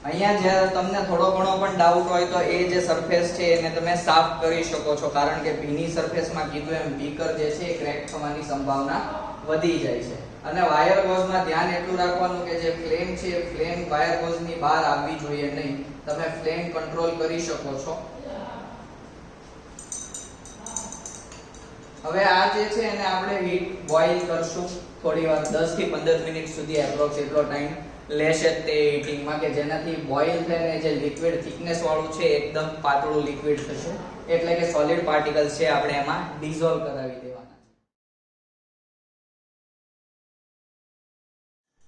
અહીંયા જે તમને થોડો ઘણો પણ ડાઉટ હોય તો એ જે સરફેસ છે એને તમે સાફ કરી શકો છો, કારણ કે ભીની સરફેસમાં કીધું એમ બીકર જે છે એ ક્રેક થવાની સંભાવના વધી જાય છે. અને વાયર ગોઝમાં ધ્યાન એટલું રાખવાનું કે જે ફ્લેમ છે ફ્લેમ વાયર ગોઝની બહાર આવવી જોઈએ નહીં. તમે ફ્લેમ કંટ્રોલ કરી શકો છો. હવે આ જે છે એને આપણે હીટ બોઇલ કરશું થોડી વાર, 10 થી 15 મિનિટ સુધી એપ્રોક્સ એટલો ટાઈમ લેશે તે હીટિંગમાં, કે જેનાથી બોઇલ થઈને જે લિક્વિડ થિકનેસ વાળું છે એકદમ પાતળું લિક્વિડ થશે, એટલે કે સોલિડ પાર્ટિકલ્સ છે આપણે એમાં ડિસોલ્વ કરાવી દેવાના.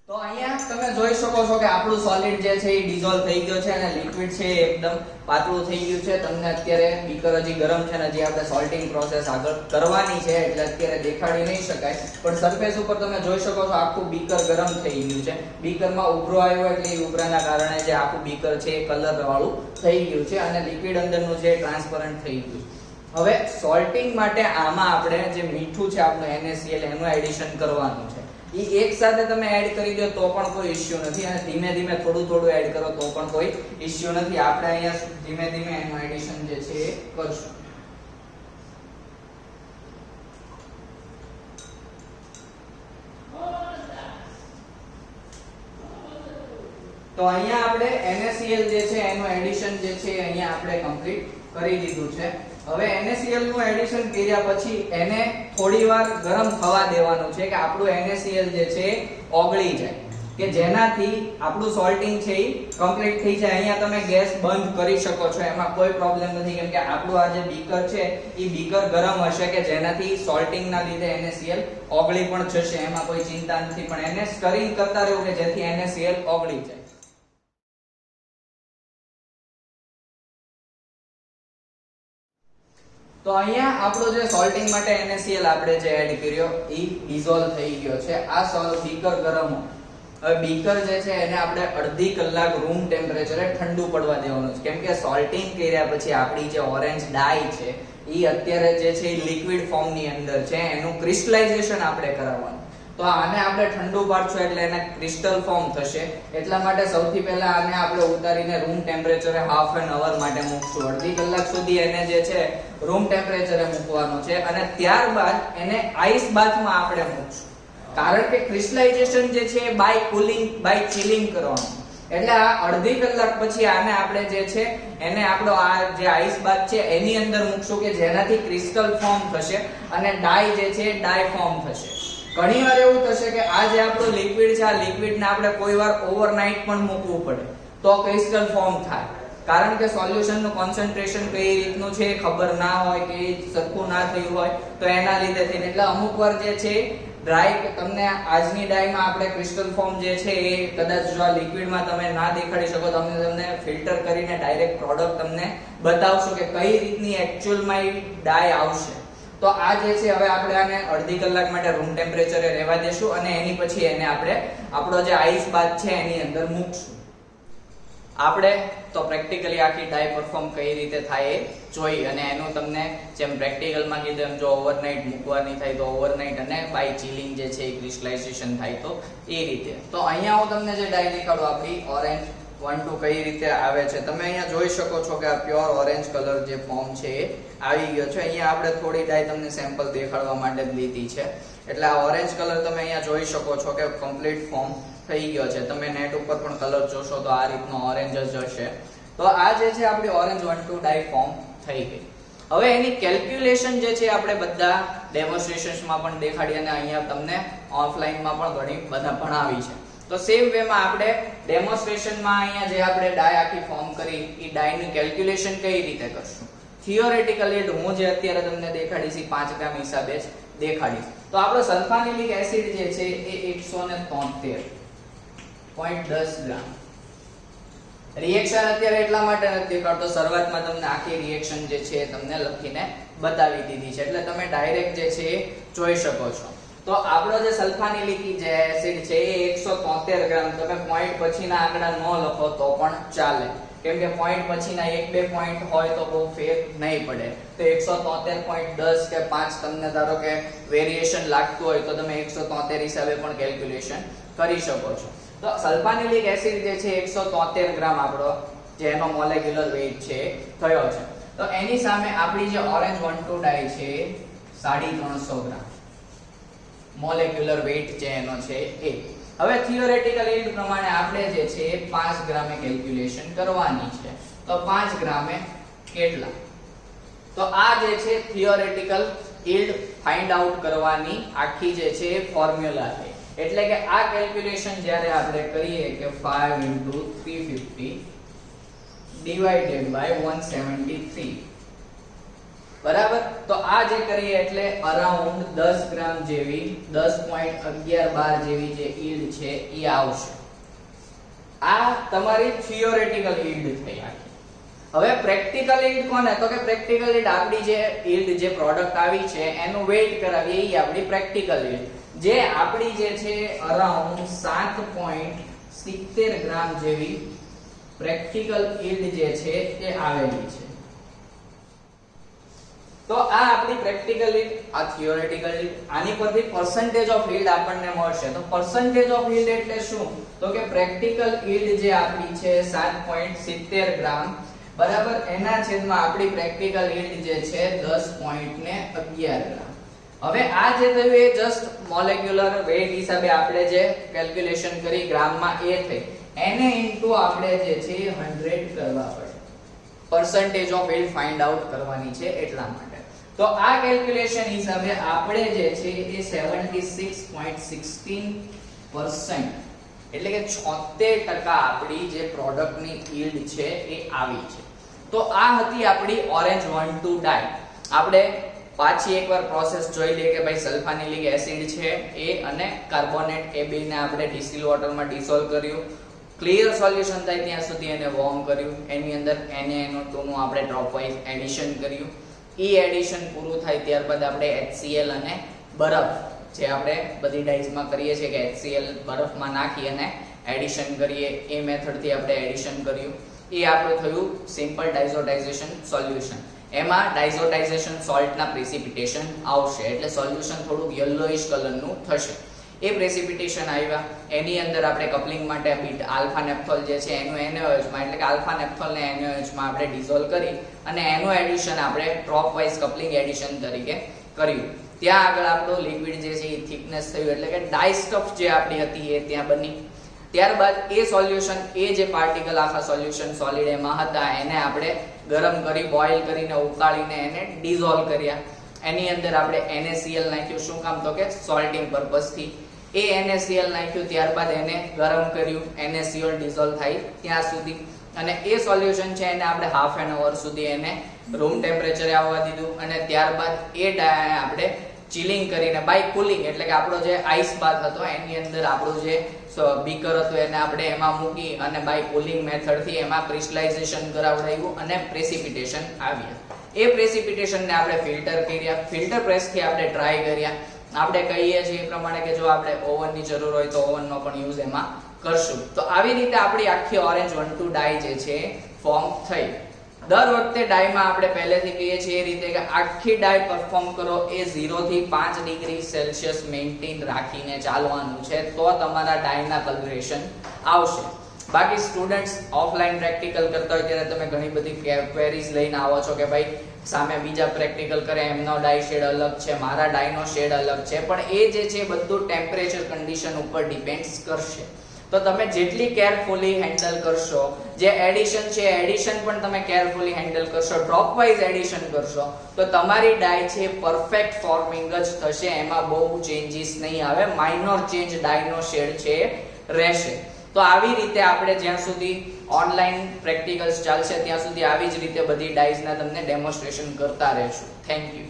તો અહીંયા તમે જોઈ શકો છો કે આપણું સોલિડ જે છે એ ડિસોલ્વ થઈ ગયો છે અને લિક્વિડ છે એકદમ પાતળું થઈ ગયું છે. તમને અત્યારે બીકર હજી ગરમ છે ને હજી આપણે સોલ્ટિંગ પ્રોસેસ આગળ કરવાની છે, એટલે અત્યારે દેખાડી નહીં શકાય, પણ સરફેસ ઉપર તમે જોઈ શકો છો આખું બીકર ગરમ થઈ ગયું છે. બીકરમાં ઉભરો આવ્યો એટલે એ ઉભરાના કારણે જે આખું બીકર છે એ કલર વાળું થઈ ગયું છે અને લિક્વિડ અંદરનું છે ટ્રાન્સપરન્ટ થઈ ગયું. હવે સોલ્ટિંગ માટે આમાં આપણે જે મીઠું છે આપણું NaCl એનું એડિશન કરવાનું છે. એ એક સાથે તમે એડ કરી દો તો પણ કોઈ ઇશ્યુ નથી, અને ધીમે ધીમે થોડું થોડું એડ કરો તો પણ કોઈ ઇશ્યુ નથી. આપણે અહીંયા ધીમે ધીમે એનું એડિશન જે છે એ કરશું. તો અહીંયા આપણે NaCl જે છે એનું એડિશન જે છે અહીંયા આપણે કમ્પ્લીટ કરી દીધું છે. હવે NaCl નું એડિશન કર્યા પછી એને થોડીવાર ગરમ થવા દેવાનું છે, કે આપણું NaCl જે છે ઓગળી જાય, કે જેનાથી આપણું સોલ્ટિંગ છે એ કમ્પ્લીટ થઈ જાય. અહીંયા તમે ગેસ બંધ કરી શકો છો, એમાં કોઈ પ્રોબ્લેમ નથી, કેમ કે આપણું આ જે બીકર છે એ બીકર ગરમ હશે, કે જેનાથી સોલ્ટિંગના લીધે NaCl ઓગળી પણ જશે, એમાં કોઈ ચિંતા નથી. પણ એને સ્ટરિંગ કરતા રહેવું કે જેથી NaCl ઓગળી જાય. તો અહીંયા આપણો જે સોલ્ટિંગ માટે NaCl આપણે જે એડ કર્યો એ ડિસોલ્વ થઈ ગયો છે. આ બીકર ગરમ, હવે બીકર જે છે એને આપણે અડધી કલાક રૂમ ટેમ્પરેચરે ઠંડુ પડવા દેવાનું છે, કેમ કે સોલ્ટિંગ કર્યા પછી આપણી જે ઓરેન્જ ડાઈ છે એ અત્યારે જે છે લિક્વિડ ફોર્મની અંદર છે, એનું ક્રિસ્ટલાઇઝેશન આપણે કરાવવાનું. તો આને આપણે ઠંડુ પાડશું એટલે એને ક્રિસ્ટલ ફોર્મ થશે. એટલા માટે સૌથી પહેલા આને આપણે ઉતારીને રૂમ ટેમ્પરેચરે હાફ એન અવર માટે મૂકશું. અડધી કલાક સુધી એને જે છે રૂમ ટેમ્પરેચરે મૂકવાનો છે, અને ત્યારબાદ એને આઈસ બાથમાં આપણે મૂકશું, કારણ કે ક્રિસ્ટલાઇઝેશન જે છે બાય કુલિંગ બાય ચિલિંગ કરવાનું. એટલે આ અડધી કલાક પછી આને આપણે જે છે એને આપણો આ જે આઈસ બાથ છે એની અંદર મૂકશું, કે જેનાથી ક્રિસ્ટલ ફોર્મ થશે અને ડાઈ જે છે ડાઈ ફોર્મ થશે. ઘણીવાર એવું થશે કે આ જે આપણું લિક્વિડ છે આ લિક્વિડને આપણે કોઈવાર ઓવરનાઇટ પણ મૂકવું પડે તો ક્રિસ્ટલ ફોર્મ થાય, કારણ કે સોલ્યુશનનું કોન્સન્ટ્રેશન કઈ રીતનું છે ખબર ના હોય, કે સરખું ના થયું હોય, તો એના લીધે થઈને એટલે અમુકવાર જે છે ડ્રાય તમને આજની ડાઈમાં આપણે ક્રિસ્ટલ ફોર્મ જે છે એ કદાચ જો આ લિક્વિડમાં તમે ના દેખાડી શકો તો તમને ફિલ્ટર કરીને ડાયરેક્ટ પ્રોડક્ટ તમને બતાવશું કે કઈ રીતની એકચ્યુઅલમાં એ ડાય આવશે. તો આ જે છે હવે આપણે આને અડધી કલાક માટે રૂમ ટેમ્પરેચરે રહેવા દેશું, અને એની પછી એને આપણે આપણો જે આઈસ બાથ છે એની અંદર મૂકશું. આપણે તો પ્રેક્ટિકલી આખી ડાય પરફોર્મ કઈ રીતે થાય એ જોઈ, અને એનું તમને જેમ પ્રેક્ટિકલમાં કીધું એમ જો ઓવરનાઇટ મૂકવાની થાય તો ઓવરનાઇટ, અને બાય ચિલિંગ જે છે એ ક્રિસ્ટલાઇઝેશન થાય તો એ રીતે. તો અહીંયા હું તમને જે ડાય દેખાડું આપણી ઓરેન્જ 1-2 કઈ રીતે આવે છે. તમે અહીંયા જોઈ શકો છો કે આ પ્યોર ઓરેન્જ કલર જે ફોર્મ છે એ આવી ગયો છે. અહીંયા આપણે થોડી ડાય તમને સેમ્પલ દેખાડવા માટે જ લીધી છે, એટલે આ ઓરેન્જ કલર તમે અહીંયા જોઈ શકો છો કે કમ્પ્લીટ ફોર્મ થઈ ગયો છે. તમે નેટ ઉપર પણ કલર જોશો તો આ રીતનો ઓરેન્જ જ હશે. તો આ જે છે આપણી ઓરેન્જ 1-2 ડાય ફોર્મ થઈ ગઈ. હવે એની કેલ્ક્યુલેશન જે છે આપણે બધા ડેમોન્સ્ટ્રેશન્સમાં પણ દેખાડી, અને અહીંયા તમને ઓફલાઈનમાં પણ ઘણી બધા ભણાવી છે. તો સેમ વે માં આપણે ડેમોન્સ્ટ્રેશનમાં અહીંયા જે આપણે ડાય આખી ફોર્મ કરી એ ડાયની કેલ્ક્યુલેશન કઈ રીતે કરશું. થિયોરેટિકલી હું જે અત્યારે તમને દેખાડીશ 5 ગ્રામ હિસાબે જ દેખાડીશ. તો આપણો સલ્ફાનિલિક એસિડ જે છે એ 173.10 ગ્રામ. રિએક્શન અત્યારે એટલા માટે નથી દેખાડતો, શરૂઆતમાં તમને આખી રિએક્શન જે છે તમને લખીને બતાવી દીધી છે, એટલે તમે ડાયરેક્ટ જે છે એ જોઈ શકો છો. તો આપણો જે સલ્ફાનિલિક જે એસિડ છે એ 173 ગ્રામ, તમે પોઈન્ટ પછીના આંકડા ન લખો તો પણ ચાલે, કેમ કે પોઈન્ટ પછીના 1-2 પોઈન્ટ હોય તો બહુ ફેર નહીં પડે. તો 173.10 કે 5 તમને ધારો કે વેરિએશન લાગતું હોય તો તમે 173 હિસાબે પણ કેલ્ક્યુલેશન કરી શકો છો. તો સલ્ફાનિલિક એસિડ જે છે 173 ગ્રામ આપણો જે એનો મોલેક્યુલર વેઇટ છે થયો છે. તો એની સામે આપણી જે ઓરેન્જ 1,2 ડાઈ છે 350 ગ્રામ મોલેક્યુલર વેઇટ જે એનો છે એ. હવે થિયોરેટિકલ યીલ્ડ પ્રમાણે આપણે જે છે 5 ગ્રામે કેલ્ક્યુલેશન કરવાની છે. તો 5 ગ્રામે કેટલા? તો આ જે છે થિયોરેટિકલ યીલ્ડ ફાઇન્ડ આઉટ કરવાની આખી જે છે ફોર્મ્યુલા છે. એટલે કે આ કેલ્ક્યુલેશન જ્યારે આપણે કરીએ કે 5 * 350 divided by 173 બરાબર. તો આ જે કરીએ એટલે અરાઉન્ડ 10 ગ્રામ જેવી 10.1112 જેવી જે યીલ્ડ છે એ આવશે. આ તમારી થિયોરેટિકલ યીલ્ડ થઈ આખી. હવે પ્રેક્ટિકલ યીલ્ડ કોને? તો કે પ્રેક્ટિકલ યીલ્ડ આપણી જે યીલ્ડ જે પ્રોડક્ટ આવી છે એનું વેઇટ કરાવીએ એ આપણી પ્રેક્ટિકલ યીલ્ડ, જે આપણી જે છે અરાઉન્ડ 7.70 ગ્રામ જેવી પ્રેક્ટિકલ યીલ્ડ જે છે એ આવેલી છે. તો આ આપણી પ્રેક્ટિકલ યીલ્ડ, આ થિયોરેટિકલ યીલ્ડ. આની પરથી પર્સન્ટેજ ઓફ યીલ્ડ આપણને મળશે. તો પર્સન્ટેજ ઓફ યીલ્ડ એટલે શું? તો કે પ્રેક્ટિકલ યીલ્ડ જે આપણી છે 7.70 ગ્રામ બરાબર, એના છેદમાં આપણી પ્રેક્ટિકલ યીલ્ડ જે છે 10.11 ગ્રામ. હવે આ જે થયું એ જસ્ટ મોલેક્યુલર વેઇટ હિસાબે આપણે જે કેલ્ક્યુલેશન કરી ગ્રામમાં એ થઈ, એને ઇન્ટુ આપણે જે છે 100 કરવા પડે. Percentage of yield find out કરવાની છે એટલા માટે. તો આ કેલ્ક્યુલેશન હિસાબે આપણે જે છે એ 76.16% એટલે કે 76% આપણી જે પ્રોડક્ટની યીલ્ડ છે એ આવી છે. તો આ હતી આપણી ઓરેન્જ 1,2 ડાઈ. આપણે પાછી એકવાર પ્રોસેસ જોઈ લઈએ કે ભાઈ સલ્ફાનિલિક એસિડ છે એ અને કાર્બોનેટ એ બેને આપણે ડિસ્ટિલ વોટરમાં ડિસોલ્વ કર્યું, ક્લિયર સોલ્યુશન થાય ત્યાં સુધી એને વોર્મ કર્યું, એની અંદર NaNO2 નું આપણે ડ્રોપ વાઇઝ એડિશન કર્યું. એ એડિશન પૂરું થાય ત્યારબાદ આપણે HCl અને બરફ જે આપણે બધી ડાઈઝમાં કરીએ છીએ કે HCl બરફમાં નાખી અને એડિશન કરીએ, એ મેથડથી આપણે એડિશન કર્યું. એ આપણું થયું સિમ્પલ ડાયઝોટાઇઝેશન સોલ્યુશન. એમાં ડાયઝોટાઇઝેશન સોલ્ટના પ્રેસિપિટેશન આવશે એટલે સોલ્યુશન થોડું યલોઇશ કલરનું થશે. એ પ્રેસિપિટેશન આવ્યા, એની અંદર આપણે કપલિંગ માટે બીટ આલ્ફા નેપ્થોલ જે છે એનું NaOH માં એટલે કે આલ્ફા નેપ્થોલ ને NaOH માં આપણે ડિસોલ્વ કરી અને એનું એડિશન આપણે ડ્રોપ વાઇઝ કપલિંગ એડિશન તરીકે કર્યું. ત્યાં આગળ આપણું લિક્વિડ જે છે એ થિકનેસ થયું એટલે કે ડાઈ સ્ટફ જે આપણી હતી એ ત્યાં બની. ત્યારબાદ એ સોલ્યુશન, એ જે પાર્ટિકલ આખા સોલ્યુશન સોલિડ એમાં હતા એને આપણે ગરમ કરી બોઇલ કરીને ઉકાળીને એને ડિસોલ્વ કર્યા. એની અંદર આપણે NaCl નાખ્યું. શું કામ? તો કે સોલ્ટિંગ પર્પસથી. એ NaCl નાખ્યું, ત્યારબાદ એને ગરમ કર્યું, NaCl ડિસોલ્વ થાય ત્યાં સુધી, અને એ સોલ્યુશન છે એને આપણે હાફ એન અવર સુધી એને રૂમ ટેમ્પરેચરે આવવા દીધું. અને ત્યારબાદ એ આપણે ચિલિંગ કરીને બાય કુલિંગ એટલે કે આપણો જે આઈસ બાથ હતો એની અંદર આપણું જે બીકર હતું એને આપણે એમાં મૂકી અને બાય કુલિંગ મેથડથી એમાં ક્રિસ્ટલાઇઝેશન કરાવડાવ્યું અને પ્રેસિપિટેશન આવ્યા. એ પ્રેસિપિટેશનને આપણે ફિલ્ટર કર્યા, ફિલ્ટર પ્રેસથી આપણે ટ્રાય કર્યા. આપણે કહીએ છીએ એ પ્રમાણે કે જો આપણે ઓવનની જરૂર હોય તો ઓવનનો પણ યુઝ એમાં કરશું. તો આવી રીતે આપણી આખી ઓરેન્જ 1,2 ડાઈ જે છે ફોર્મ થઈ. દર વખતે ડાઈમાં આપણે પહેલેથી કહીએ છીએ એ રીતે કે આખી ડાઈ પરફોર્મ કરો એ 0 થી 5 ડિગ્રી સેલ્સિયસ મેન્ટેન રાખીને ચાલવાનું છે, તો તમારા ડાઈના કલરેશન આવશે. બાકી સ્ટુડન્ટ્સ ઓફલાઈન પ્રેક્ટિકલ કરતા હોય ત્યારે તમે ઘણી બધી ક્વેરીઝ લઈને આવો છો કે ભાઈ સામે બીજા પ્રેક્ટિકલ કરે એમનો ડાઈ શેડ અલગ છે, મારા ડાઈનો શેડ અલગ છે, પણ એ જે છે બધું ટેમ્પરેચર કન્ડિશન ઉપર ડિપેન્ડ્સ કરશે. તો તમે જેટલી કેરફુલી હેન્ડલ કરશો, જે એડિશન છે એડિશન પણ તમે કેરફુલી હેન્ડલ કરશો, ડ્રોપ વાઇઝ એડિશન કરશો, તો તમારી ડાઈ છે પરફેક્ટ ફોર્મિંગ જ થશે. એમાં બહુ ચેન્જીસ નહીં આવે, માઇનોર ચેન્જ ડાઈનો શેડ છે રહેશે. તો આવી રીતે આપણે જ્યાં સુધી ઓનલાઈન પ્રેક્ટિકલ્સ ચાલશે ત્યાં સુધી આવી જ રીતે બધી ડાઈઝના તમને ડેમોન્સ્ટ્રેશન કરતા રહેશું. Thank you.